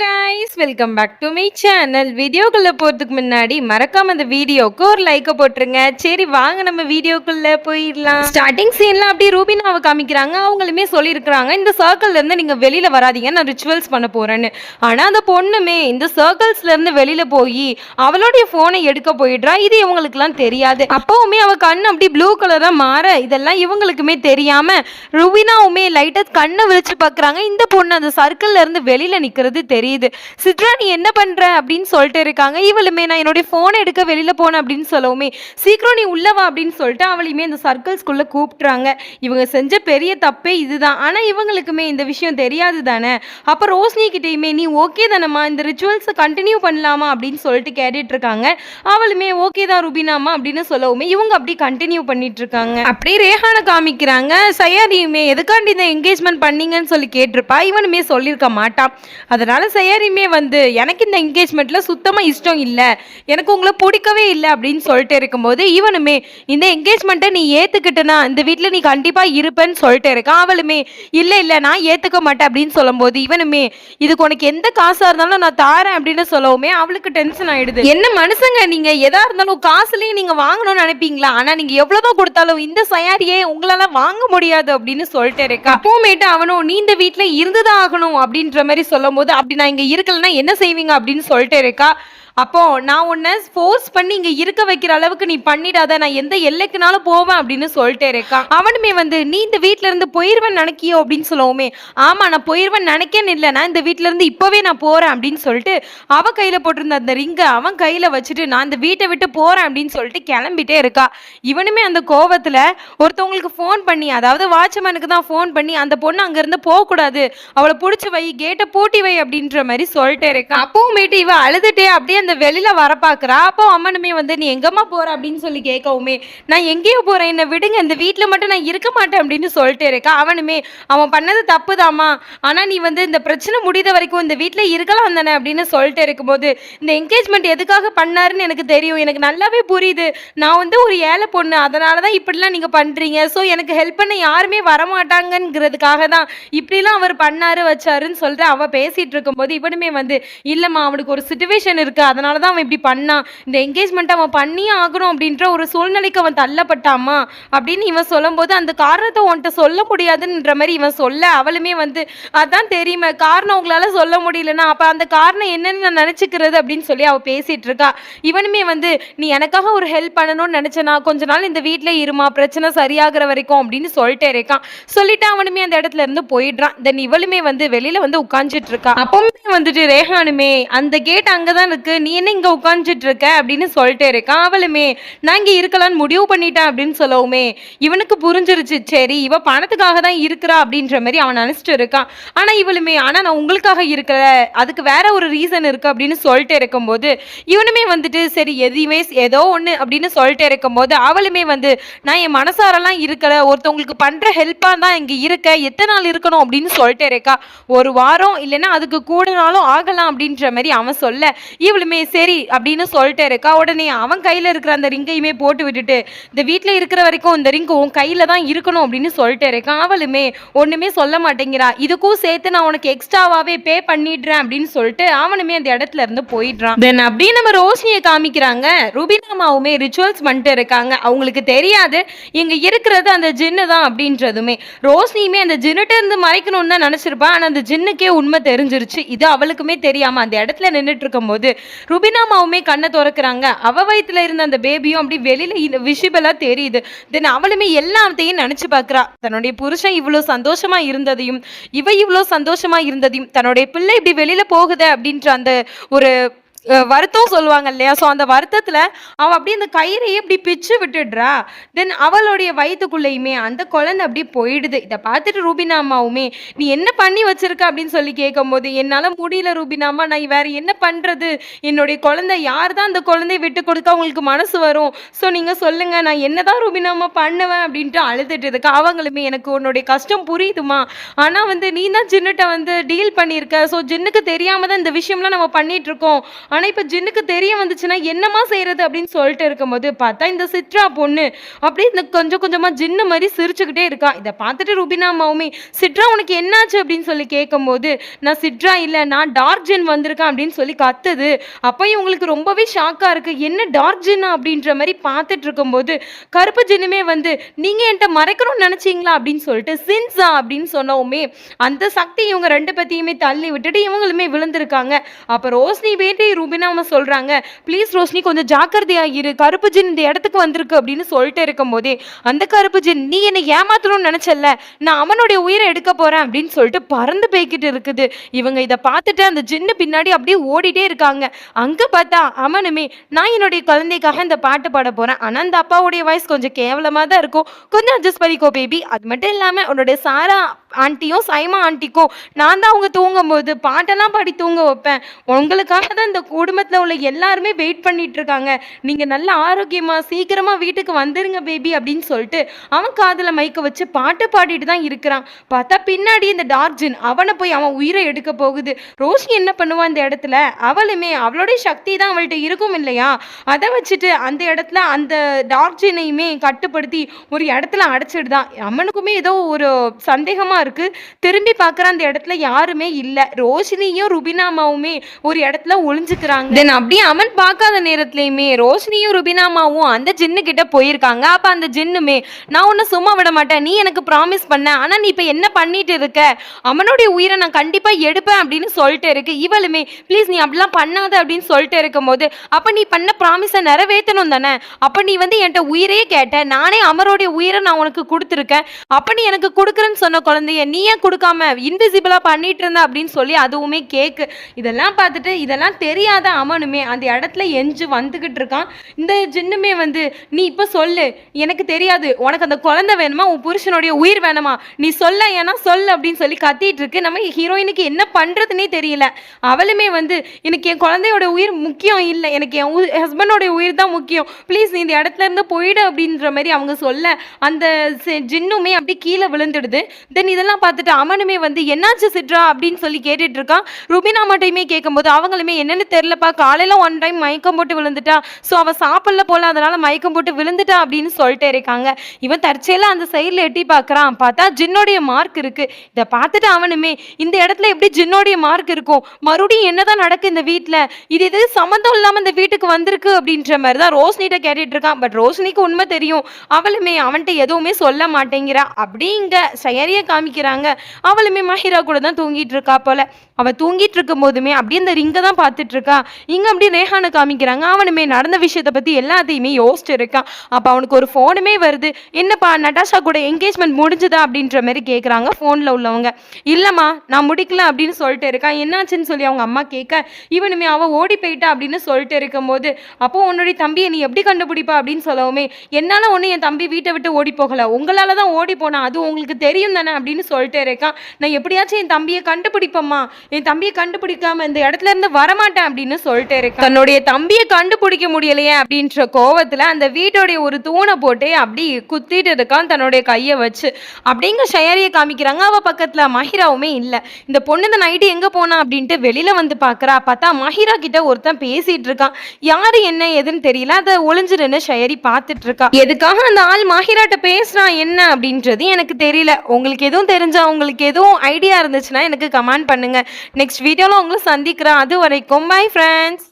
Guys, welcome back to my channel. வீடியோக்குள்ளே போகிறதுக்கு முன்னாடி மறக்காம அந்த வீடியோக்கு ஒரு லைக்கை போட்டுருங்க. சரி வாங்க நம்ம வீடியோக்குள்ளே போயிடலாம். ஸ்டார்டிங் சீன்ல அப்படியே ரூபினாவை காமிக்கிறாங்க. அவங்களுமே சொல்லியிருக்கிறாங்க, இந்த சர்க்கிள்லேருந்து நீங்கள் வெளியில் வராதீங்க, நான் ரிச்சுவல்ஸ் பண்ண போகிறேன்னு. ஆனால் அந்த பொண்ணுமே இந்த சர்க்கிள்ஸ்லேருந்து வெளியில் போய் அவளுடைய ஃபோனை எடுக்க போயிடுறா. இது இவங்களுக்குலாம் தெரியாது. அப்போவுமே அவள் கண் அப்படி ப்ளூ கலராக மாற இதெல்லாம் இவங்களுக்குமே தெரியாமல் ரூபினாவுமே லைட்டாக கண்ணை விழிச்சு பார்க்குறாங்க. இந்த பொண்ணு அந்த சர்க்கிள்லேருந்து வெளியில் நிற்கிறது தெரியுது. சித்ரா நீ என்ன பண்ற அப்படின்னு சொல்லிட்டு இருக்காங்க. இவளுமே நான் என்னுடைய போனை எடுக்க வெளியில போனேன் அப்படின்னு சொல்லவுமே சீக்கிரம் நீ உள்ளவா அப்படின்னு சொல்லிட்டு அவளையுமே இந்த சர்க்கிள்ஸ்குள்ள கூப்பிட்டுறாங்க. இவங்க செஞ்ச பெரிய தப்பே இதுதான். ஆனா இவங்களுக்குமே இந்த விஷயம் தெரியாது தானே. அப்ப ரோஷினி கிட்டேயுமே நீ ஓகே தானம்மா, இந்த ரிச்சுவல்ஸை கண்டினியூ பண்ணலாமா அப்படின்னு சொல்லிட்டு கேட்டுட்டு இருக்காங்க. அவளுமே ஓகே தான் ருபினாமா அப்படின்னு சொல்லவுமே இவங்க அப்படி கண்டினியூ பண்ணிட்டு இருக்காங்க. அப்படியே ரேஹானை காமிக்கிறாங்க. சயாரியுமே எதுக்காண்டி இந்த என்கேஜ்மெண்ட் பண்ணீங்கன்னு சொல்லி கேட்டிருப்பா. இவனுமே சொல்லியிருக்க மாட்டான். அதனால சயாரியுமே எனக்கு இந்த என்கேஜ்மெண்ட்ல சுத்தமா இஷ்டம் இல்லை, எனக்கு உங்களை பிடிக்கவே இல்லை அப்படின்னு சொல்லிட்டு இருக்கும்போது இவனுமே இந்த என்கேஜ்மெண்ட்டை நீ ஏத்துக்கிட்டனா இந்த வீட்டில் நீ கண்டிப்பா இருப்பேன்னு சொல்லிட்டு இருக்கான். அவளுமே இல்லை இல்லை நான் ஏத்துக்க மாட்டேன் அப்படின்னு சொல்லும்போது இவனுமே இதுக்கு உனக்கு எந்த காசா இருந்தாலும் நான் தாரேன் அப்படின்னு சொல்லவுமே அவளுக்கு டென்ஷன் ஆயிடுது. என்ன மனுஷங்க நீங்க, எதா இருந்தாலும் காசுலயும் நீங்க வாங்கணும்னு நினைப்பீங்களா? ஆனா நீங்க எவ்வளவுதான் கொடுத்தாலும் இந்த சயாரியே உங்களால வாங்க முடியாது அப்படின்னு சொல்லிட்டு இருக்கா. அப்போமேட்டு அவனும் நீ இந்த வீட்டுல இருந்துதான் ஆகணும் அப்படின்ற மாதிரி சொல்லும் போது அப்படி நான் இங்க இருக்கலன்னா என்ன செய்வீங்க அப்படின்னு சொல்லிட்டு இருக்கா. அப்போ நான் உன்னை ஃபோர்ஸ் பண்ணி இங்க இருக்க வைக்கிற அளவுக்கு நீ பண்ணிடாத, நான் எந்த எல்லைக்குனாலும் போவேன் அப்படின்னு சொல்லிட்டே இருக்கான். அவனுமே நீ இந்த வீட்டுல இருந்து போயிருவேன் நினைக்கியோ அப்படின்னு சொல்லவுமே ஆமா நான் போயிருவேன் நினைக்கன்னு இல்லை, நான் இந்த வீட்டுல இருந்து இப்பவே நான் போறேன் அப்படின்னு சொல்லிட்டு அவ கையில போட்டிருந்த அந்த ரிங்கை அவன் கையில வச்சுட்டு நான் இந்த வீட்டை விட்டு போறேன் அப்படின்னு சொல்லிட்டு கிளம்பிட்டே இருக்கா. இவனுமே அந்த கோவத்துல ஒருத்தவங்களுக்கு ஃபோன் பண்ணி, அதாவது வாட்ச்மேனுக்கு தான் ஃபோன் பண்ணி அந்த பொண்ணு அங்க இருந்து போக கூடாது, அவளை புடிச்சு வை, கேட்டை பூட்டி வை அப்படின்ற மாதிரி சொல்லிட்டே இருக்கான். அப்பவுமேட்டு இவ அழுதுட்டே அப்படியே அந்த வெளியில வர பாக்குறா. அப்போ அம்மனுமே நீ எங்கம்மா போற அப்படின்னு சொல்லி கேட்கவுமே நான் எங்கேயோ போறேன், என்ன விடுங்க, இந்த வீட்டுல மட்டும் நான் இருக்க மாட்டேன் அப்படின்னு சொல்லிட்டு இருக்கா. அவனுமே அவன் பண்ணது தப்புதாமா, ஆனா நீ இந்த பிரச்சனை முடிந்த வரைக்கும் இந்த வீட்டுல இருக்கலாம் தானே அப்படின்னு சொல்லிட்டு இருக்கும்போது இந்த என்கேஜ்மெண்ட் எதுக்காக பண்ணாருன்னு எனக்கு தெரியும், எனக்கு நல்லாவே புரியுது, நான் ஒரு ஏழை பொண்ணு, அதனாலதான் இப்படிலாம் நீங்க பண்றீங்க, ஸோ எனக்கு ஹெல்ப் பண்ண யாருமே வரமாட்டாங்கிறதுக்காக தான் இப்படிலாம் அவர் பண்ணாரு வச்சாருன்னு சொல்லிட்டு அவ பேசிட்டு இருக்கும்போது இவனுமே இல்லம்மா அவனுக்கு ஒரு சிச்சுவேஷன் இருக்கு, அதனால தான் அவன் இப்படி பண்ணான், இந்த என்கேஜ்மெண்ட் அவன் பண்ணியே ஆகணும் அப்படின்ற ஒரு சூழ்நிலைக்கு அவன் தள்ளப்பட்டாமா அப்படின்னு இவன் சொல்லும் போது அந்த காரணத்தை உன்கிட்ட சொல்ல முடியாதுன்ற மாதிரி இவன் சொல்ல அவளுமே அதான் தெரியுமா காரணம் உங்களால சொல்ல முடியலன்னா அப்ப அந்த காரணம் என்னன்னு நான் நினைச்சுக்கிறது அப்படின்னு சொல்லி அவ பேசிட்டு இருக்கா. இவனுமே நீ எனக்காக ஒரு ஹெல்ப் பண்ணணும்னு நினைச்சனா கொஞ்ச நாள் இந்த வீட்டுல இருமா, பிரச்சனை சரியாகிற வரைக்கும் அப்படின்னு சொல்லிட்டே இருக்கான். சொல்லிட்டு அவனுமே அந்த இடத்துல இருந்து போயிடுறான். தென் இவளுமே வெளியில உட்காந்துட்டு இருக்கா. அப்பவுமே ரேஹானுமே அந்த கேட் அங்கதான் இருக்கு, நீ என்ன இங்க உட்காந்துட்டு இருக்க அப்படின்னு சொல்லிட்டே இருக்கான். அவளுமே நான் இங்க இருக்கலாம்னு முடிவு பண்ணிட்டேன் அப்படின்னு சொல்லவுமே இவனுக்கு புரிஞ்சிருச்சு, சரி இவ பணத்துக்காக தான் இருக்கிறா அப்படின்ற மாதிரி அவன் நினைச்சிட்டு இருக்கான். ஆனா இவளுமே ஆனா நான் உங்களுக்காக இருக்கிற, அதுக்கு வேற ஒரு ரீசன் இருக்கு அப்படின்னு சொல்லிட்டு இருக்கும்போது இவனுமே சரி எதுவுமே ஏதோ ஒண்ணு அப்படின்னு சொல்லிட்டு இருக்கும்போது அவளுமே நான் என் மனசாரெல்லாம் இருக்கல, ஒருத்தவங்களுக்கு பண்ற ஹெல்ப்பா தான் இங்க இருக்க, எத்தனை நாள் இருக்கணும் அப்படின்னு சொல்லிட்டு இருக்கா. ஒரு வாரம் இல்லைன்னா அதுக்கு கூட நாளும் ஆகலாம் அப்படின்ற மாதிரி அவன் சொல்ல இவளுமே சரி அப்படின்னு சொல்லிட்டு இருக்கா. உடனே அவன் கையில இருக்கிற அந்த ரிங்கையுமே போட்டு விட்டுட்டு இந்த வீட்டுல இருக்கிற வரைக்கும் இந்த ரிங்கு உன் கையில தான் இருக்கணும் அப்படின்னு சொல்லிட்டு இருக்கான். அவளுமே ஒண்ணுமே சொல்ல மாட்டேங்கிறா. இதுக்கும் சேர்த்து நான் உனக்கு எக்ஸ்ட்ராவாவே பே பண்ணிடுறேன் அப்படின்னு சொல்லிட்டு அவனுமே அந்த இடத்துல இருந்து போயிடுறான். தென் அப்படியே நம்ம ரோஷினியை காமிக்கிறாங்க. ரூபினாமாவுமே ரிச்சுவல்ஸ் பண்ணிட்டு இருக்காங்க. அவங்களுக்கு தெரியாது இங்க இருக்கிறது அந்த ஜின்னு தான் அப்படின்றதுமே. ரோஷினியுமே அந்த ஜின்னுட்டு இருந்து மறைக்கணும்னு தான் நினைச்சிருப்பான். ஆனா அந்த ஜின்னுக்கே உண்மை தெரிஞ்சிருச்சு. இது அவளுக்குமே தெரியாம அந்த இடத்துல நின்றுட்டு இருக்கும் போது ருபினாமாவுமே கண்ணை திறக்கிறாங்க. அவ வயிற்றுல இருந்த அந்த பேபியும் அப்படி வெளியில விசிபிளா தெரியுது. தென் அவளுமே எல்லாத்தையும் நினைச்சு பார்க்கிறா. தன்னுடைய புருஷன் இவ்வளவு சந்தோஷமா இருந்ததையும் இவ இவ்வளவு சந்தோஷமா இருந்ததையும் தன்னுடைய பிள்ளை இப்படி வெளியில போகுது அப்படின்ற அந்த ஒரு வருத்தம் சொல்லுவாங்க இல்லையா, ஸோ அந்த வருத்தத்தில் அவள் அப்படியே அந்த கயிறையே இப்படி பிச்சு விட்டுடுறா. தென் அவளுடைய வயிற்றுக்குள்ளேயுமே அந்த குழந்தை அப்படி போயிடுது. இதை பார்த்துட்டு ரூபினா அம்மாவுமே நீ என்ன பண்ணி வச்சிருக்க அப்படின்னு சொல்லி கேட்கும்போது என்னால் முடியல ரூபினாமா, நான் வேற என்ன பண்ணுறது, என்னுடைய குழந்தை யார் தான் அந்த குழந்தைய விட்டு கொடுக்க உங்களுக்கு மனசு வரும், ஸோ நீங்கள் சொல்லுங்கள் நான் என்னதான் ரூபினாமா பண்ணுவேன் அப்படின்ட்டு அழுதுட்டு இருக்கு. அவங்களுமே எனக்கு உன்னுடைய கஷ்டம் புரியுதுமா, ஆனால் நீ தான் ஜின்னுட்ட டீல் பண்ணியிருக்க, ஸோ ஜின்னுக்கு தெரியாம தான் இந்த விஷயம்லாம் நம்ம பண்ணிட்டு இருக்கோம், ஆனா இப்ப ஜின்னுக்கு தெரிய வந்துச்சுன்னா என்னம்மா செய்யறது அப்படின்னு சொல்லிட்டு இருக்கும்போது பார்த்தா இந்த சித்ரா பொண்ணு அப்படியே இந்த கொஞ்சம் கொஞ்சமா ஜின்னு மாதிரி சிரிச்சுக்கிட்டே இருக்கா. இதை பார்த்துட்டு ருபினா அம்மாவுமே, சிட்ரா உனக்கு என்னாச்சு அப்படின்னு சொல்லி கேட்கும்போது, நான் சிட்ரா இல்ல, நான் டார்க் ஜின் வந்திருக்கேன் அப்படின்னு சொல்லி கத்துது. அப்போ இவங்களுக்கு ரொம்பவே ஷாக்கா இருக்கு. என்ன டார்க் ஜின்னா அப்படின்ற மாதிரி பார்த்துட்டு இருக்கும்போது கருப்பு ஜின்னுமே வந்து, நீங்க என்கிட்ட மறைக்கணும்னு நினைச்சீங்களா அப்படின்னு சொல்லிட்டு சின்சா அப்படின்னு சொன்னவுமே அந்த சக்தி இவங்க ரெண்டு பத்தியுமே தள்ளி விட்டுட்டு இவங்களுமே விழுந்திருக்காங்க. அப்ப ரோஷினி வேண்டி ருபினா அவங்க சொல்றாங்க, ப்ளீஸ் ரோஷினி கொஞ்சம் ஜாக்கிரதையா இரு, கருப்பு ஜின் இந்த இடத்துக்கு வந்திருக்கு அப்படின்னு சொல்லிட்டு இருக்கும் போதே அந்த கருப்பு ஜின், நீ என்னை ஏமாத்தணும்னு நினைச்சல, நான் அவனுடைய உயிரை எடுக்க போறேன் அப்படின்னு சொல்லிட்டு பறந்து போய்கிட்டு இருக்குது. இவங்க இதை பார்த்துட்டு அந்த ஜின்னு பின்னாடி அப்படியே ஓடிட்டே இருக்காங்க. அங்க பார்த்தா அவனுமே, நான் என்னுடைய குழந்தைக்காக இந்த பாட்டு பாட போறேன், ஆனா அந்த அப்பாவுடைய வாய்ஸ் கொஞ்சம் கேவலமா தான் இருக்கும், கொஞ்சம் அட்ஜஸ்ட் பண்ணிக்கோ பேபி. அது மட்டும் இல்லாம உன்னுடைய சாரா ஆண்டியும் சைமா ஆண்டிக்கும் நான் தான் அவங்க தூங்கும் போது பாட்டெல்லாம் பாடி தூங்க வைப்பேன். உங்களுக்காக தான் இந்த குடும்பத்தில் உள்ள எல்லாருமே வெயிட் பண்ணிட்டு இருக்காங்க. நீங்க நல்ல ஆரோக்கியமா சீக்கிரமா வீட்டுக்கு வந்துருங்க பேபி அப்படின்னு சொல்லிட்டு அவன் காதுல மைக்க வச்சு பாட்டு பாடிட்டு தான் இருக்கிறான். பார்த்தா பின்னாடி இந்த டார்க் ஜின் அவனை போய் அவன் உயிரை எடுக்க போகுது. ரோஷினி என்ன பண்ணுவான் இந்த இடத்துல, அவளுமே அவளுடைய சக்தி தான் அவள்கிட்ட இருக்கும் இல்லையா, அதை வச்சுட்டு அந்த இடத்துல அந்த டார்க் ஜினையுமே கட்டுப்படுத்தி ஒரு இடத்துல அடைச்சிடுதான். அவனுக்குமே ஏதோ ஒரு சந்தேகமா இருக்கு. திரும்பி பார்க்குற அந்த இடத்துல யாருமே இல்லை. ரோஷினியும் ருபினாமாவுமே ஒரு இடத்துல ஒளிஞ்சுக்கிறாங்க. தென் அப்படியே அவன் பார்க்காத நேரத்துலையுமே ரோஷினியும் ருபினாமாவும் அந்த ஜின்னு கிட்ட போயிருக்காங்க. அப்ப அந்த ஜின்னுமே, நான் உன்னை சும்மா விட மாட்டேன், நீ எனக்கு ப்ராமிஸ் பண்ண, ஆனா நீ இப்ப என்ன பண்ணிட்டு இருக்க, அவனுடைய உயிரை நான் கண்டிப்பா எடுப்பேன் அப்படின்னு சொல்லிட்டு இருக்கு. இவளுமே, ப்ளீஸ் நீ அப்படிலாம் பண்ணாத அப்படின்னு சொல்லிட்டு இருக்கும் போது, அப்ப நீ பண்ண ப்ராமிஸை நிறைவேற்றணும் தானே, அப்ப நீ வந்து என்கிட்ட உயிரையே கேட்ட, நானே அமரோடைய உயிரை நான் உனக்கு கொடுத்துருக்கேன், அப்ப நீ எனக்கு கொடுக்குறேன்னு சொன்ன குழந்தைய நீ ஏன் கொடுக்காம இன்விசிபிளா பண்ணிட்டு இருந்த அப்படின்னு சொல்லி அதுவுமே கேக்கு. இதெல்லாம் பார்த்துட்டு இதெல்லாம் தெரியாத அவனுமே அந்த இடத்துல எஞ்சு வந்துகிட்டு இருக்கான். இந்த ஜின்னுமே வந்து, நீ இப்ப சொல்லு, எனக்கு தெரியாது, உனக்கு அந்த குழந்தை வேணுமா, உன் புருஷனுடைய உயிர் வேணுமா, நீ சொல்ல, ஏன்னா சொல்லு அப்படின்னு சொல்லி கத்திட்டு இருக்கு. நம்ம ஹீரோயினுக்கு என்ன பண்றதுன்னே தெரியல. அவளுமே வந்து, எனக்கு என் குழந்தையோட உயிர் முக்கியம் இல்லை, எனக்கு என் ஹஸ்பண்டோட உயிர் தான் முக்கியம், ப்ளீஸ் நீ இந்த இடத்துல இருந்து போயிடு அப்படின்ற மாதிரி அவங்க சொல்ல அந்த ஜின்னுமே அப்படி கீழே விழுந்துடுது. தென் இதெல்லாம் பார்த்துட்டு அவனுமே வந்து, என்னாச்சு சிட்ரா அப்படின்னு சொல்லி கேட்டுட்டு இருக்கான். ருபினா மட்டுமே கேட்கும்போது அவங்களுமே, என்னன்னு தெரியலப்பா, காலையில ஒன் டைம் மயக்கம் போட்டு விழுந்துட்டா, ஸோ அவள் சாப்பிடல போல, அதனால மயக்கம் போட்டு விழுந்துட்டா அப்படின்னு சொல்லிட்டு இருக்காங்க. இவன் தற்செயலா அந்த சைடில் எட்டி பார்க்குறான். பார்த்தா ஜின்னோடைய மார்க் இருக்கு. இதை பார்த்துட்டு அவனுமே, இந்த இடத்துல எப்படி ஜின்னோடைய மார்க் இருக்கும், மறுபடியும் என்னதான் நடக்கு இந்த வீட்டில், இது எது சம்மந்தம் இல்லாமல் இந்த வீட்டுக்கு வந்திருக்கு அப்படின்ற மாதிரி தான் ரோஷினிட்ட கேட்டுட்டு இருக்கான். பட் ரோஷினிக்கு உண்மை தெரியும். அவளுமே அவன்கிட்ட எதுவுமே சொல்ல மாட்டேங்கிறா. அப்படிங்க சயரிய காமிக்கிறாங்க. அவளுமே மஹிரா கூட தான் தூங்கிட்டு இருக்கா போல. அவள் தூங்கிட்டு இருக்கும் போதுமே அப்படியே இந்த ரிங்கை தான் பார்த்துட்டு இருக்கா. இங்கே அப்படியே ரேஹானை காமிக்கிறாங்க. அவனுமே நடந்த விஷயத்தை பற்றி எல்லாத்தையுமே யோசிச்சு இருக்கான். அப்போ அவனுக்கு ஒரு ஃபோனுமே வருது. என்னப்பா நட்டாஷா கூட என்கேஜ்மெண்ட் முடிஞ்சுதா அப்படின்ற மாதிரி கேட்குறாங்க ஃபோனில் உள்ளவங்க. இல்லைம்மா நான் முடிக்கல அப்படின்னு சொல்லிட்டு இருக்கான். என்னாச்சுன்னு சொல்லி அவங்க அம்மா கேட்க, இவனுமே அவள் ஓடி போயிட்டா அப்படின்னு சொல்லிட்டு இருக்கும்போது, அப்போ உன்னுடைய தம்பியை நீ எப்படி கண்டுபிடிப்பா அப்படின்னு சொல்லவுமே, என்னால் ஒன்று என் தம்பி வீட்டை விட்டு ஓடி போகலை, உங்களால் தான் ஓடி போனா, அது உங்களுக்கு தெரியும் தானே அப்படின்னு சொல்லிட்டு இருக்கான். நான் எப்படியாச்சும் என் தம்பியை கண்டுபிடிப்பம்மா, என் தம்பியை கண்டுபிடிக்காம இந்த இடத்துல இருந்து வரமாட்டேன் அப்படின்னு சொல்லிட்டு இருக்கான். தன்னுடைய தம்பியை கண்டுபிடிக்க முடியலையே அப்படின்ற கோவத்துல அந்த வீட்டோடைய ஒரு தூணை போட்டு அப்படி குத்திட்டு இருக்கான் தன்னுடைய கையை வச்சு. அப்படிங்க ஷயரிய காமிக்கிறாங்க. அவ பக்கத்துல மஹிராவுமே இல்லை. இந்த பொண்ணு இந்த நைட்டு எங்க போனா அப்படின்ட்டு வெளியில வந்து பாக்குறா. பார்த்தா மஹிரா கிட்ட ஒருத்தன் பேசிட்டு இருக்கான். யாரு என்ன எதுன்னு தெரியல. அதை ஒளிஞ்சிருன்னு ஷயரி பார்த்துட்டு இருக்கா. எதுக்காக அந்த ஆள் மஹிராட்ட பேசுறான் என்ன அப்படின்றது எனக்கு தெரியல. உங்களுக்கு எதுவும் தெரிஞ்சா, உங்களுக்கு எதுவும் ஐடியா இருந்துச்சுன்னா எனக்கு கமெண்ட் பண்ணுங்க. நெக்ஸ்ட் வீடியோவில் உங்களை சந்திக்கிறேன். அது வரைக்கும் பை ஃப்ரெண்ட்ஸ்.